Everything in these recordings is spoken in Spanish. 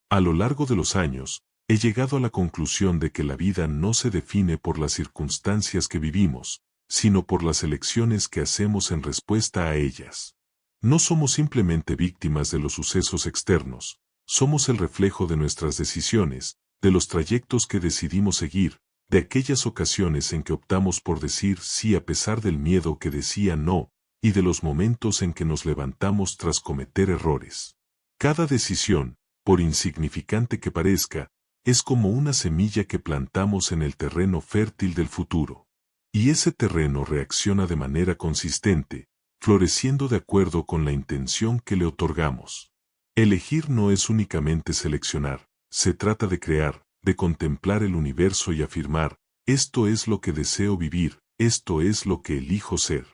A lo largo de los años, he llegado a la conclusión de que la vida no se define por las circunstancias que vivimos, sino por las elecciones que hacemos en respuesta a ellas. No somos simplemente víctimas de los sucesos externos, somos el reflejo de nuestras decisiones, de los trayectos que decidimos seguir, de aquellas ocasiones en que optamos por decir sí a pesar del miedo que decía no, y de los momentos en que nos levantamos tras cometer errores. Cada decisión, por insignificante que parezca, es como una semilla que plantamos en el terreno fértil del futuro. Y ese terreno reacciona de manera consistente, floreciendo de acuerdo con la intención que le otorgamos. Elegir no es únicamente seleccionar, se trata de crear, de contemplar el universo y afirmar, esto es lo que deseo vivir, esto es lo que elijo ser.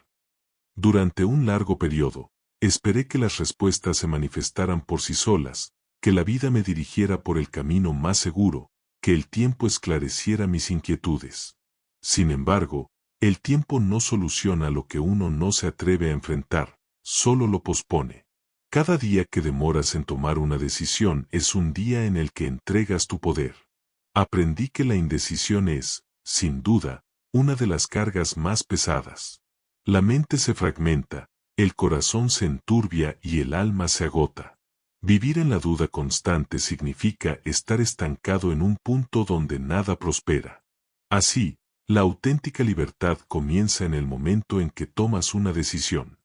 Durante un largo periodo, esperé que las respuestas se manifestaran por sí solas, que la vida me dirigiera por el camino más seguro, que el tiempo esclareciera mis inquietudes. Sin embargo, el tiempo no soluciona lo que uno no se atreve a enfrentar, solo lo pospone. Cada día que demoras en tomar una decisión es un día en el que entregas tu poder. Aprendí que la indecisión es, sin duda, una de las cargas más pesadas. La mente se fragmenta, el corazón se enturbia y el alma se agota. Vivir en la duda constante significa estar estancado en un punto donde nada prospera. Así, la auténtica libertad comienza en el momento en que tomas una decisión.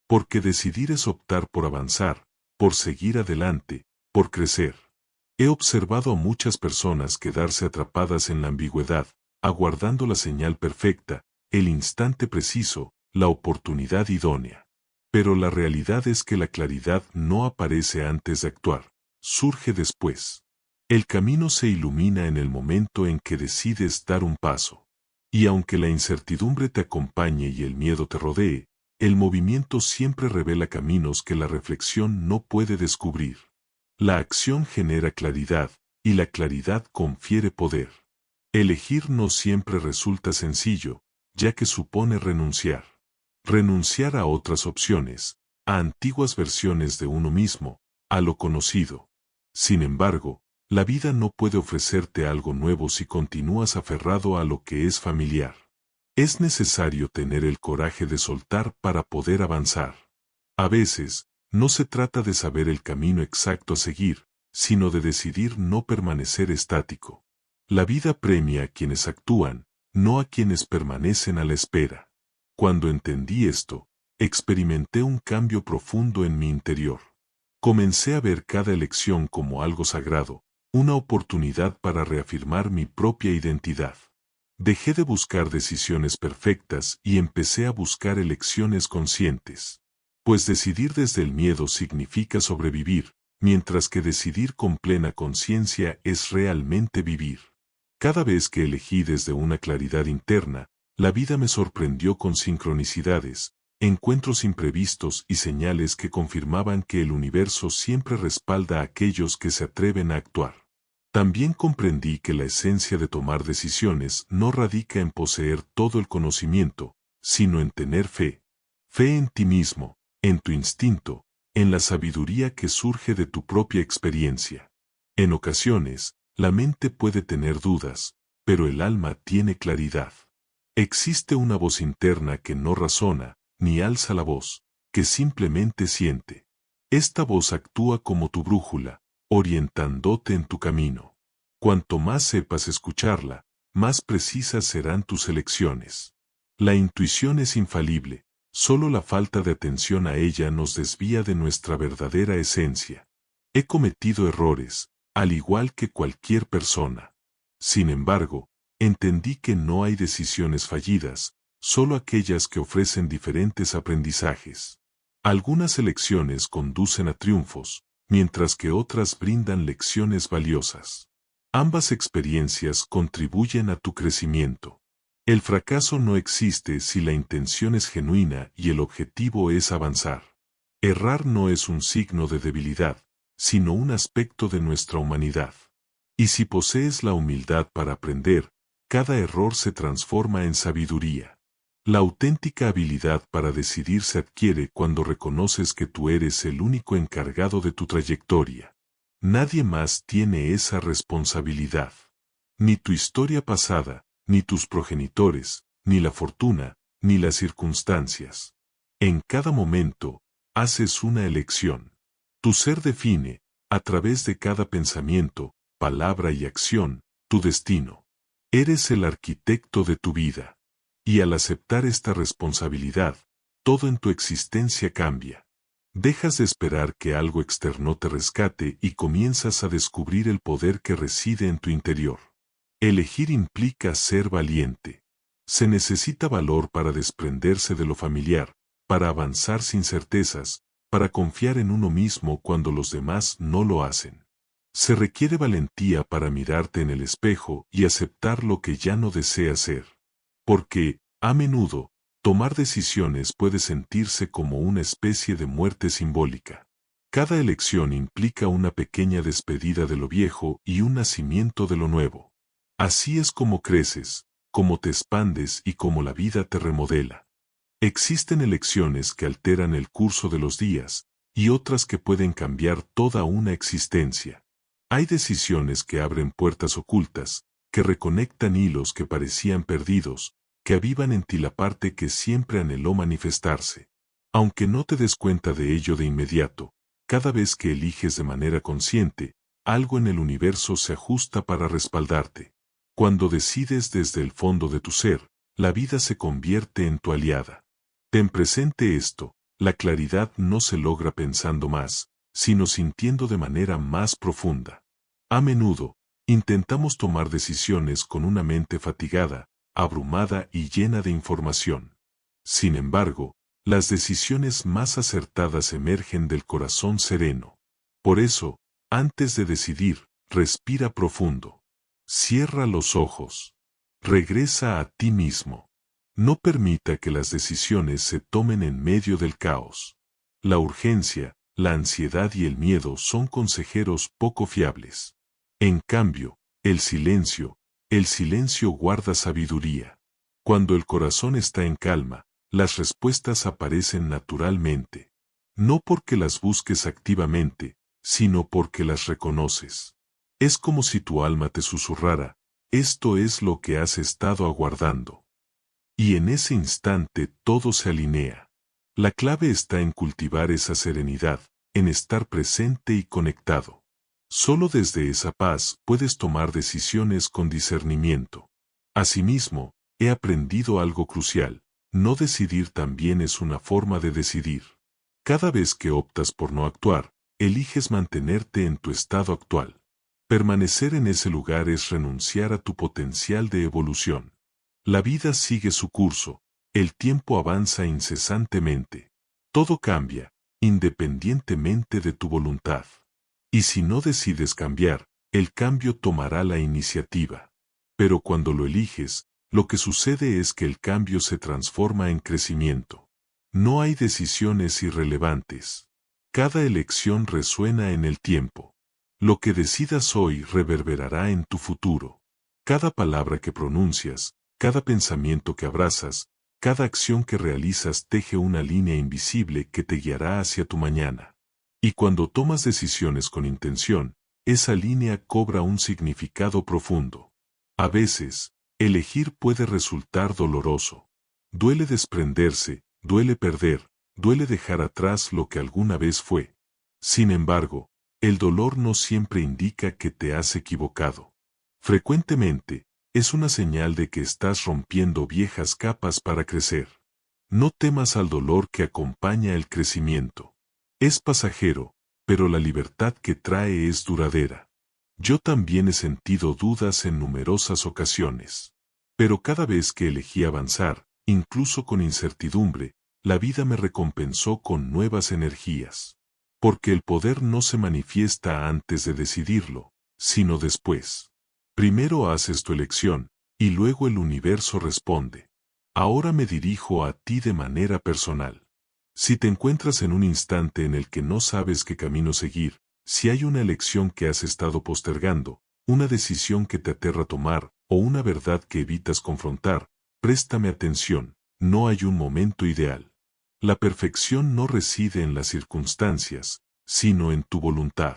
Porque decidir es optar por avanzar, por seguir adelante, por crecer. He observado a muchas personas quedarse atrapadas en la ambigüedad, aguardando la señal perfecta, el instante preciso, la oportunidad idónea. Pero la realidad es que la claridad no aparece antes de actuar, surge después. El camino se ilumina en el momento en que decides dar un paso. Y aunque la incertidumbre te acompañe y el miedo te rodee, el movimiento siempre revela caminos que la reflexión no puede descubrir. La acción genera claridad, y la claridad confiere poder. Elegir no siempre resulta sencillo, ya que supone renunciar. Renunciar a otras opciones, a antiguas versiones de uno mismo, a lo conocido. Sin embargo, la vida no puede ofrecerte algo nuevo si continúas aferrado a lo que es familiar. Es necesario tener el coraje de soltar para poder avanzar. A veces, no se trata de saber el camino exacto a seguir, sino de decidir no permanecer estático. La vida premia a quienes actúan, no a quienes permanecen a la espera. Cuando entendí esto, experimenté un cambio profundo en mi interior. Comencé a ver cada elección como algo sagrado, una oportunidad para reafirmar mi propia identidad. Dejé de buscar decisiones perfectas y empecé a buscar elecciones conscientes. Pues decidir desde el miedo significa sobrevivir, mientras que decidir con plena conciencia es realmente vivir. Cada vez que elegí desde una claridad interna, la vida me sorprendió con sincronicidades, encuentros imprevistos y señales que confirmaban que el universo siempre respalda a aquellos que se atreven a actuar. También comprendí que la esencia de tomar decisiones no radica en poseer todo el conocimiento, sino en tener fe. Fe en ti mismo, en tu instinto, en la sabiduría que surge de tu propia experiencia. En ocasiones, la mente puede tener dudas, pero el alma tiene claridad. Existe una voz interna que no razona, ni alza la voz, que simplemente siente. Esta voz actúa como tu brújula, orientándote en tu camino. Cuanto más sepas escucharla, más precisas serán tus elecciones. La intuición es infalible, solo la falta de atención a ella nos desvía de nuestra verdadera esencia. He cometido errores, al igual que cualquier persona. Sin embargo, entendí que no hay decisiones fallidas, solo aquellas que ofrecen diferentes aprendizajes. Algunas elecciones conducen a triunfos, mientras que otras brindan lecciones valiosas. Ambas experiencias contribuyen a tu crecimiento. El fracaso no existe si la intención es genuina y el objetivo es avanzar. Errar no es un signo de debilidad, sino un aspecto de nuestra humanidad. Y si posees la humildad para aprender, cada error se transforma en sabiduría. La auténtica habilidad para decidir se adquiere cuando reconoces que tú eres el único encargado de tu trayectoria. Nadie más tiene esa responsabilidad. Ni tu historia pasada, ni tus progenitores, ni la fortuna, ni las circunstancias. En cada momento, haces una elección. Tu ser define, a través de cada pensamiento, palabra y acción, tu destino. Eres el arquitecto de tu vida. Y al aceptar esta responsabilidad, todo en tu existencia cambia. Dejas de esperar que algo externo te rescate y comienzas a descubrir el poder que reside en tu interior. Elegir implica ser valiente. Se necesita valor para desprenderse de lo familiar, para avanzar sin certezas, para confiar en uno mismo cuando los demás no lo hacen. Se requiere valentía para mirarte en el espejo y aceptar lo que ya no deseas ser. Porque, a menudo, tomar decisiones puede sentirse como una especie de muerte simbólica. Cada elección implica una pequeña despedida de lo viejo y un nacimiento de lo nuevo. Así es como creces, como te expandes y como la vida te remodela. Existen elecciones que alteran el curso de los días, y otras que pueden cambiar toda una existencia. Hay decisiones que abren puertas ocultas, que reconectan hilos que parecían perdidos, que avivan en ti la parte que siempre anheló manifestarse. Aunque no te des cuenta de ello de inmediato, cada vez que eliges de manera consciente, algo en el universo se ajusta para respaldarte. Cuando decides desde el fondo de tu ser, la vida se convierte en tu aliada. Ten presente esto, la claridad no se logra pensando más, sino sintiendo de manera más profunda. A menudo, intentamos tomar decisiones con una mente fatigada, abrumada y llena de información. Sin embargo, las decisiones más acertadas emergen del corazón sereno. Por eso, antes de decidir, respira profundo. Cierra los ojos. Regresa a ti mismo. No permita que las decisiones se tomen en medio del caos. La urgencia, la ansiedad y el miedo son consejeros poco fiables. En cambio, el silencio guarda sabiduría. Cuando el corazón está en calma, las respuestas aparecen naturalmente. No porque las busques activamente, sino porque las reconoces. Es como si tu alma te susurrara, esto es lo que has estado aguardando. Y en ese instante todo se alinea. La clave está en cultivar esa serenidad, en estar presente y conectado. Solo desde esa paz puedes tomar decisiones con discernimiento. Asimismo, he aprendido algo crucial, no decidir también es una forma de decidir. Cada vez que optas por no actuar, eliges mantenerte en tu estado actual. Permanecer en ese lugar es renunciar a tu potencial de evolución. La vida sigue su curso, el tiempo avanza incesantemente. Todo cambia, independientemente de tu voluntad. Y si no decides cambiar, el cambio tomará la iniciativa. Pero cuando lo eliges, lo que sucede es que el cambio se transforma en crecimiento. No hay decisiones irrelevantes. Cada elección resuena en el tiempo. Lo que decidas hoy reverberará en tu futuro. Cada palabra que pronuncias, cada pensamiento que abrazas, cada acción que realizas teje una línea invisible que te guiará hacia tu mañana. Y cuando tomas decisiones con intención, esa línea cobra un significado profundo. A veces, elegir puede resultar doloroso. Duele desprenderse, duele perder, duele dejar atrás lo que alguna vez fue. Sin embargo, el dolor no siempre indica que te has equivocado. Frecuentemente, es una señal de que estás rompiendo viejas capas para crecer. No temas al dolor que acompaña el crecimiento. Es pasajero, pero la libertad que trae es duradera. Yo también he sentido dudas en numerosas ocasiones. Pero cada vez que elegí avanzar, incluso con incertidumbre, la vida me recompensó con nuevas energías. Porque el poder no se manifiesta antes de decidirlo, sino después. Primero haces tu elección, y luego el universo responde. Ahora me dirijo a ti de manera personal. Si te encuentras en un instante en el que no sabes qué camino seguir, si hay una elección que has estado postergando, una decisión que te aterra tomar, o una verdad que evitas confrontar, préstame atención, no hay un momento ideal. La perfección no reside en las circunstancias, sino en tu voluntad.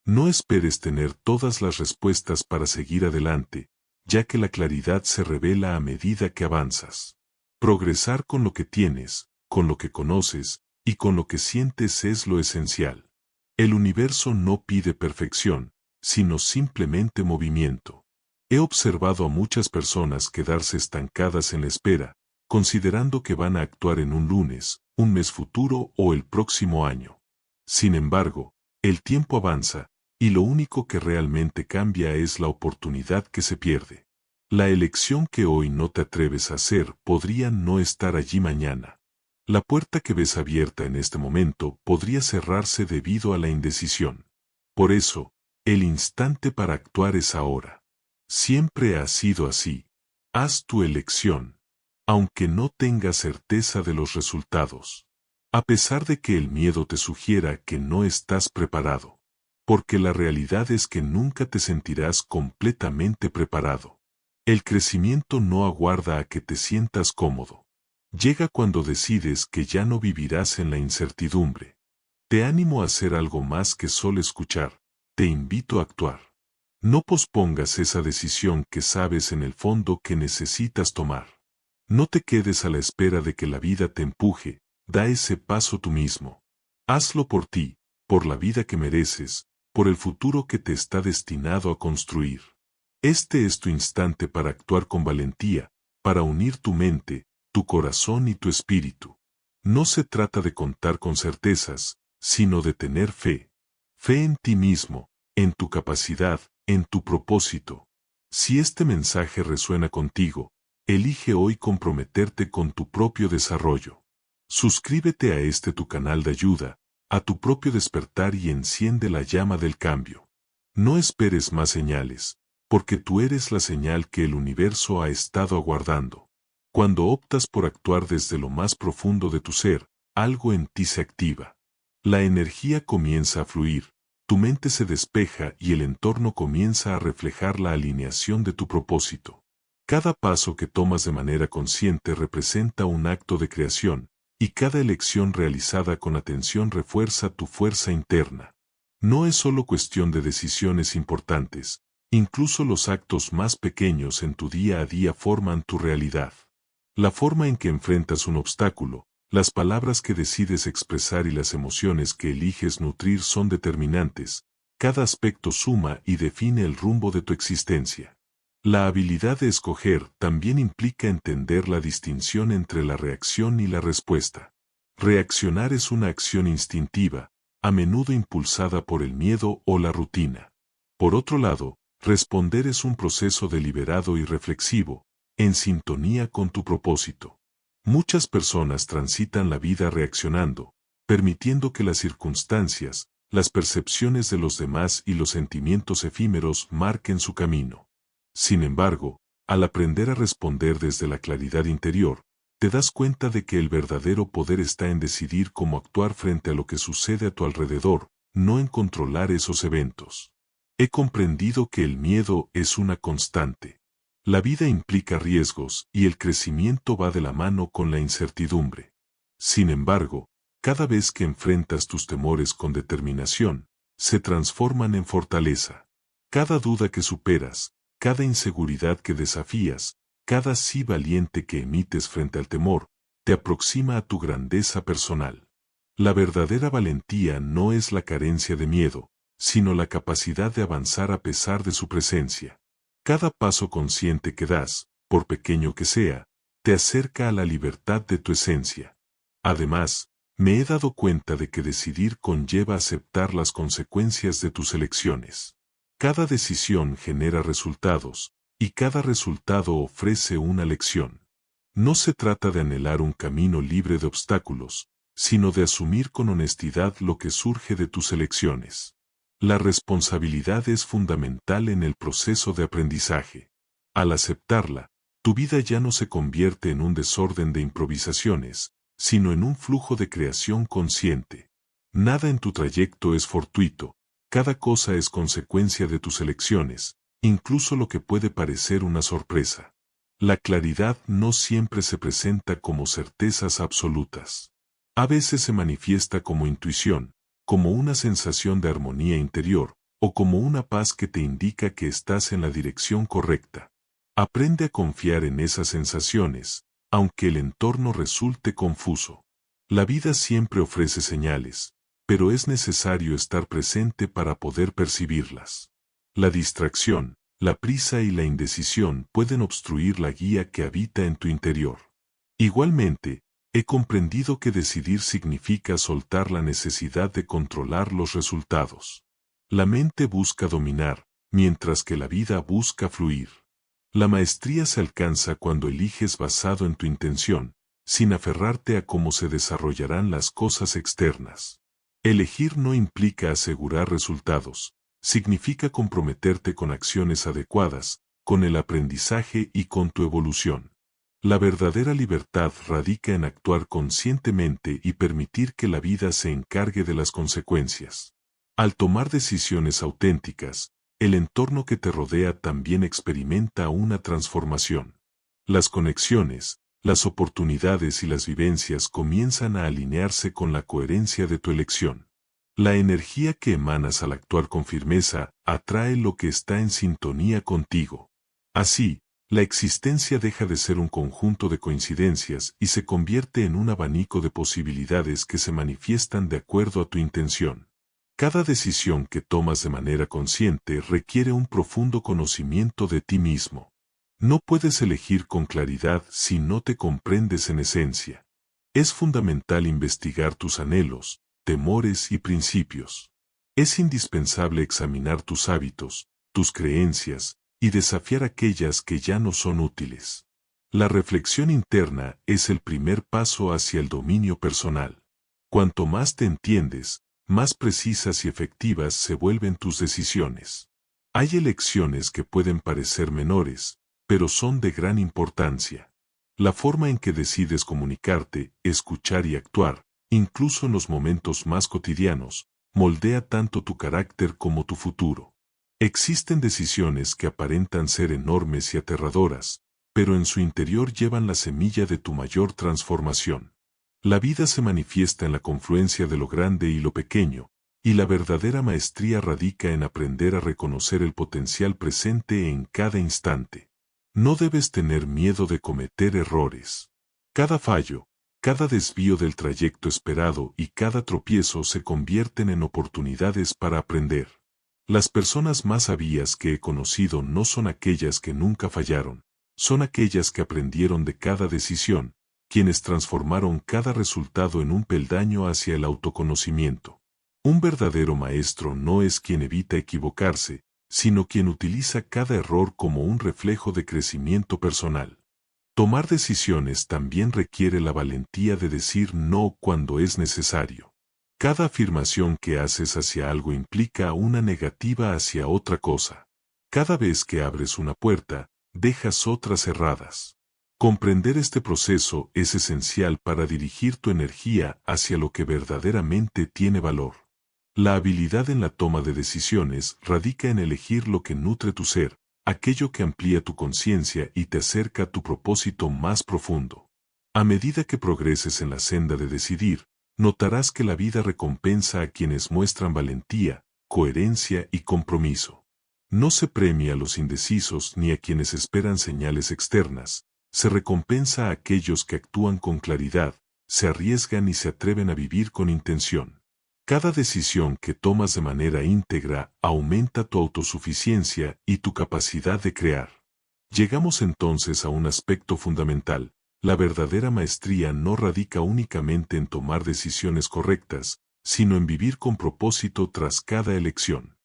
No esperes tener todas las respuestas para seguir adelante, ya que la claridad se revela a medida que avanzas. Progresar con lo que tienes, con lo que conoces, y con lo que sientes es lo esencial. El universo no pide perfección, sino simplemente movimiento. He observado a muchas personas quedarse estancadas en la espera, considerando que van a actuar en un lunes, un mes futuro o el próximo año. Sin embargo, el tiempo avanza, y lo único que realmente cambia es la oportunidad que se pierde. La elección que hoy no te atreves a hacer podría no estar allí mañana. La puerta que ves abierta en este momento podría cerrarse debido a la indecisión. Por eso, el instante para actuar es ahora. Siempre ha sido así. Haz tu elección, aunque no tengas certeza de los resultados. A pesar de que el miedo te sugiera que no estás preparado. Porque la realidad es que nunca te sentirás completamente preparado. El crecimiento no aguarda a que te sientas cómodo. Llega cuando decides que ya no vivirás en la incertidumbre. Te animo a hacer algo más que solo escuchar. Te invito a actuar. No pospongas esa decisión que sabes en el fondo que necesitas tomar. No te quedes a la espera de que la vida te empuje, da ese paso tú mismo. Hazlo por ti, por la vida que mereces, por el futuro que te está destinado a construir. Este es tu instante para actuar con valentía, para unir tu mente, tu corazón y tu espíritu. No se trata de contar con certezas, sino de tener fe. Fe en ti mismo, en tu capacidad, en tu propósito. Si este mensaje resuena contigo, elige hoy comprometerte con tu propio desarrollo. Suscríbete a tu canal de ayuda, a tu propio despertar y enciende la llama del cambio. No esperes más señales, porque tú eres la señal que el universo ha estado aguardando. Cuando optas por actuar desde lo más profundo de tu ser, algo en ti se activa. La energía comienza a fluir, tu mente se despeja y el entorno comienza a reflejar la alineación de tu propósito. Cada paso que tomas de manera consciente representa un acto de creación, y cada elección realizada con atención refuerza tu fuerza interna. No es solo cuestión de decisiones importantes, incluso los actos más pequeños en tu día a día forman tu realidad. La forma en que enfrentas un obstáculo, las palabras que decides expresar y las emociones que eliges nutrir son determinantes. Cada aspecto suma y define el rumbo de tu existencia. La habilidad de escoger también implica entender la distinción entre la reacción y la respuesta. Reaccionar es una acción instintiva, a menudo impulsada por el miedo o la rutina. Por otro lado, responder es un proceso deliberado y reflexivo, en sintonía con tu propósito. Muchas personas transitan la vida reaccionando, permitiendo que las circunstancias, las percepciones de los demás y los sentimientos efímeros marquen su camino. Sin embargo, al aprender a responder desde la claridad interior, te das cuenta de que el verdadero poder está en decidir cómo actuar frente a lo que sucede a tu alrededor, no en controlar esos eventos. He comprendido que el miedo es una constante. La vida implica riesgos y el crecimiento va de la mano con la incertidumbre. Sin embargo, cada vez que enfrentas tus temores con determinación, se transforman en fortaleza. Cada duda que superas, cada inseguridad que desafías, cada sí valiente que emites frente al temor, te aproxima a tu grandeza personal. La verdadera valentía no es la carencia de miedo, sino la capacidad de avanzar a pesar de su presencia. Cada paso consciente que das, por pequeño que sea, te acerca a la libertad de tu esencia. Además, me he dado cuenta de que decidir conlleva aceptar las consecuencias de tus elecciones. Cada decisión genera resultados, y cada resultado ofrece una lección. No se trata de anhelar un camino libre de obstáculos, sino de asumir con honestidad lo que surge de tus elecciones. La responsabilidad es fundamental en el proceso de aprendizaje. Al aceptarla, tu vida ya no se convierte en un desorden de improvisaciones, sino en un flujo de creación consciente. Nada en tu trayecto es fortuito, cada cosa es consecuencia de tus elecciones, incluso lo que puede parecer una sorpresa. La claridad no siempre se presenta como certezas absolutas. A veces se manifiesta como intuición, como una sensación de armonía interior, o como una paz que te indica que estás en la dirección correcta. Aprende a confiar en esas sensaciones, aunque el entorno resulte confuso. La vida siempre ofrece señales, pero es necesario estar presente para poder percibirlas. La distracción, la prisa y la indecisión pueden obstruir la guía que habita en tu interior. Igualmente, he comprendido que decidir significa soltar la necesidad de controlar los resultados. La mente busca dominar, mientras que la vida busca fluir. La maestría se alcanza cuando eliges basado en tu intención, sin aferrarte a cómo se desarrollarán las cosas externas. Elegir no implica asegurar resultados, significa comprometerte con acciones adecuadas, con el aprendizaje y con tu evolución. La verdadera libertad radica en actuar conscientemente y permitir que la vida se encargue de las consecuencias. Al tomar decisiones auténticas, el entorno que te rodea también experimenta una transformación. Las conexiones, las oportunidades y las vivencias comienzan a alinearse con la coherencia de tu elección. La energía que emanas al actuar con firmeza atrae lo que está en sintonía contigo. Así, la existencia deja de ser un conjunto de coincidencias y se convierte en un abanico de posibilidades que se manifiestan de acuerdo a tu intención. Cada decisión que tomas de manera consciente requiere un profundo conocimiento de ti mismo. No puedes elegir con claridad si no te comprendes en esencia. Es fundamental investigar tus anhelos, temores y principios. Es indispensable examinar tus hábitos, tus creencias, y desafiar aquellas que ya no son útiles. La reflexión interna es el primer paso hacia el dominio personal. Cuanto más te entiendes, más precisas y efectivas se vuelven tus decisiones. Hay elecciones que pueden parecer menores, pero son de gran importancia. La forma en que decides comunicarte, escuchar y actuar, incluso en los momentos más cotidianos, moldea tanto tu carácter como tu futuro. Existen decisiones que aparentan ser enormes y aterradoras, pero en su interior llevan la semilla de tu mayor transformación. La vida se manifiesta en la confluencia de lo grande y lo pequeño, y la verdadera maestría radica en aprender a reconocer el potencial presente en cada instante. No debes tener miedo de cometer errores. Cada fallo, cada desvío del trayecto esperado y cada tropiezo se convierten en oportunidades para aprender. Las personas más sabias que he conocido no son aquellas que nunca fallaron, son aquellas que aprendieron de cada decisión, quienes transformaron cada resultado en un peldaño hacia el autoconocimiento. Un verdadero maestro no es quien evita equivocarse, sino quien utiliza cada error como un reflejo de crecimiento personal. Tomar decisiones también requiere la valentía de decir no cuando es necesario. Cada afirmación que haces hacia algo implica una negativa hacia otra cosa. Cada vez que abres una puerta, dejas otras cerradas. Comprender este proceso es esencial para dirigir tu energía hacia lo que verdaderamente tiene valor. La habilidad en la toma de decisiones radica en elegir lo que nutre tu ser, aquello que amplía tu conciencia y te acerca a tu propósito más profundo. A medida que progreses en la senda de decidir, notarás que la vida recompensa a quienes muestran valentía, coherencia y compromiso. No se premia a los indecisos ni a quienes esperan señales externas, se recompensa a aquellos que actúan con claridad, se arriesgan y se atreven a vivir con intención. Cada decisión que tomas de manera íntegra aumenta tu autosuficiencia y tu capacidad de crear. Llegamos entonces a un aspecto fundamental. La verdadera maestría no radica únicamente en tomar decisiones correctas, sino en vivir con propósito tras cada elección.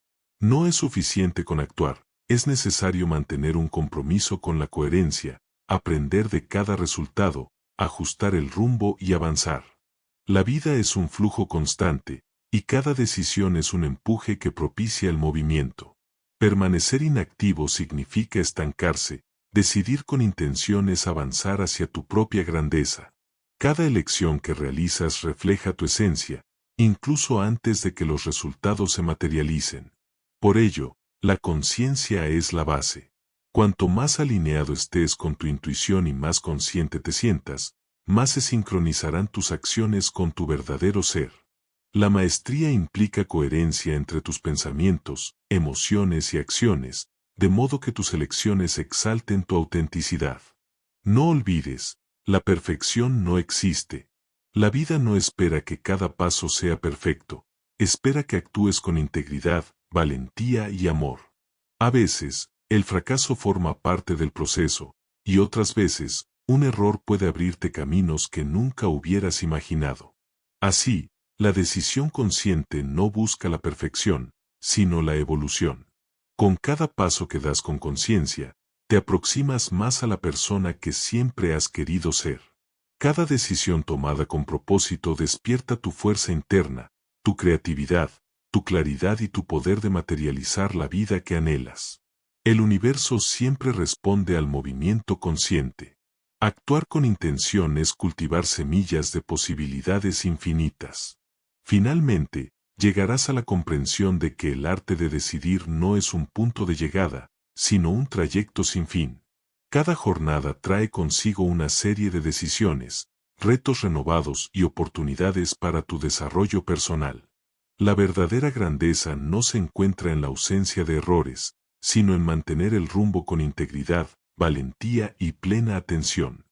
No es suficiente con actuar, es necesario mantener un compromiso con la coherencia, aprender de cada resultado, ajustar el rumbo y avanzar. La vida es un flujo constante, y cada decisión es un empuje que propicia el movimiento. Permanecer inactivo significa estancarse, decidir con intención es avanzar hacia tu propia grandeza. Cada elección que realizas refleja tu esencia, incluso antes de que los resultados se materialicen. Por ello, la conciencia es la base. Cuanto más alineado estés con tu intuición y más consciente te sientas, más se sincronizarán tus acciones con tu verdadero ser. La maestría implica coherencia entre tus pensamientos, emociones y acciones, de modo que tus elecciones exalten tu autenticidad. No olvides, la perfección no existe. La vida no espera que cada paso sea perfecto, espera que actúes con integridad, valentía y amor. A veces, el fracaso forma parte del proceso, y otras veces, un error puede abrirte caminos que nunca hubieras imaginado. Así, la decisión consciente no busca la perfección, sino la evolución. Con cada paso que das con conciencia, te aproximas más a la persona que siempre has querido ser. Cada decisión tomada con propósito despierta tu fuerza interna, tu creatividad, tu claridad y tu poder de materializar la vida que anhelas. El universo siempre responde al movimiento consciente. Actuar con intención es cultivar semillas de posibilidades infinitas. Finalmente, llegarás a la comprensión de que el arte de decidir no es un punto de llegada, sino un trayecto sin fin. Cada jornada trae consigo una serie de decisiones, retos renovados y oportunidades para tu desarrollo personal. La verdadera grandeza no se encuentra en la ausencia de errores, sino en mantener el rumbo con integridad, valentía y plena atención.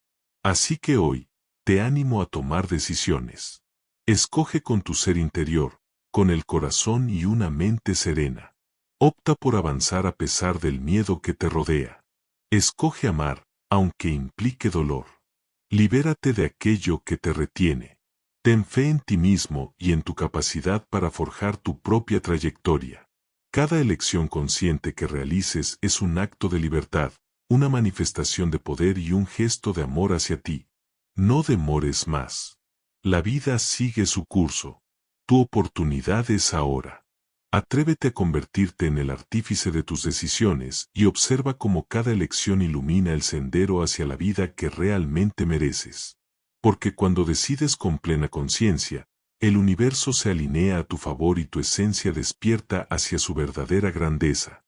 Así que hoy, te animo a tomar decisiones. Escoge con tu ser interior, con el corazón y una mente serena. Opta por avanzar a pesar del miedo que te rodea. Escoge amar, aunque implique dolor. Libérate de aquello que te retiene. Ten fe en ti mismo y en tu capacidad para forjar tu propia trayectoria. Cada elección consciente que realices es un acto de libertad, una manifestación de poder y un gesto de amor hacia ti. No demores más. La vida sigue su curso. Tu oportunidad es ahora. Atrévete a convertirte en el artífice de tus decisiones y observa cómo cada elección ilumina el sendero hacia la vida que realmente mereces. Porque cuando decides con plena conciencia, el universo se alinea a tu favor y tu esencia despierta hacia su verdadera grandeza.